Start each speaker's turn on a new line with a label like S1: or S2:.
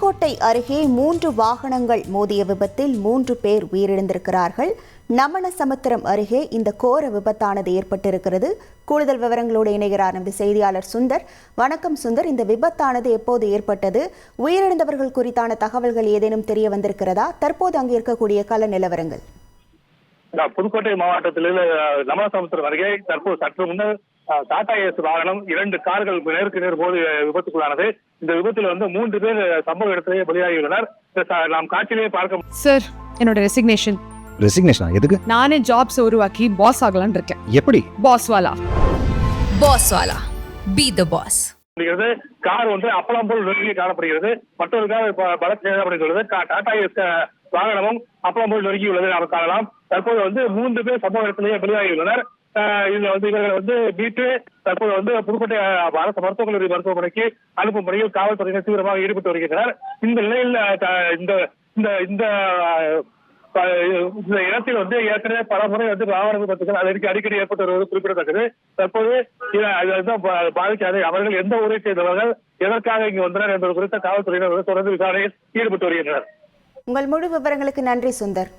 S1: புதுக்கோட்டை அருகே 3 வாகனங்கள் மோதிய விபத்தில் 3 பேர் உயிரிழந்திருக்கிறார்கள். நமனசமுத்திரம் அருகே இந்த கோர விபத்தானது ஏற்பட்டிருக்கிறது. கூடுதல் விவரங்களோடு இணைகிறார் நமது செய்தியாளர் சுந்தர். வணக்கம் சுந்தர், இந்த விபத்தானது எப்போது ஏற்பட்டது? உயிரிழந்தவர்கள் குறித்தான தகவல்கள் ஏதேனும் தெரிய வந்திருக்கிறதா? தற்போது அங்கு இருக்கக்கூடிய கள நிலவரங்கள்.
S2: புதுக்கோட்டை மாவட்டத்தில் நமனசமுத்திரம் அருகே தற்போது சற்று முன்னர் டாடா ஏஸ் வாகனம் 2 கார்கள் நேருக்கு நேர் போது விபத்துக்குள்ளானது. இந்த விபத்தில் 3 பேர் சம்பவ இடத்திலேயே பலியாகியுள்ளனர். நாம் காட்சியிலேயே பார்க்க.
S3: சார், என்னோட ரெசிக்னேஷன்
S4: எதுக்கு?
S3: நானே ஜாப்ஸ் உருவாக்கி பாஸ் ஆகலாம்னு இருக்கேன்.
S4: எப்படி?
S3: பாஸ் வாலா பி தி பாஸ்.
S2: கார் அப்பளம் போல் நொறுங்கி காணப்படுகிறது. மற்றொரு கார் பலத்த சேதமடைந்துள்ளது. டாடா ஏஸ் வாகனமும் அப்பளம் போல் நொறுங்கியுள்ளது நாம் காணலாம். தற்போது 3 பேர் சம்பவ இடத்திலேயே பலியாகியுள்ளனர். இதுல இவர்கள் மீட்டு தற்போது புதுக்கோட்டை அரசு மருத்துவக் கல்லூரி மருத்துவமனைக்கு அனுப்பும் பணியில் காவல்துறையினர் தீவிரமாக ஈடுபட்டு வருகின்றனர். இந்த நிலையில் இந்த இடத்தில் ஏற்கனவே பல முறை வாகன விபத்துகள் அடிக்கடி ஏற்பட்டு வருவது குறிப்பிடத்தக்கது. தற்போது பாதிக்காத அவர்கள் எந்த ஊரை சேர்ந்தவர்கள், எதற்காக இங்கு வந்தனர் என்பது குறித்த காவல்துறையினர் தொடர்ந்து விசாரணையில் ஈடுபட்டு வருகின்றனர்.
S1: உங்கள் முழு விவரங்களுக்கு நன்றி சுந்தர்.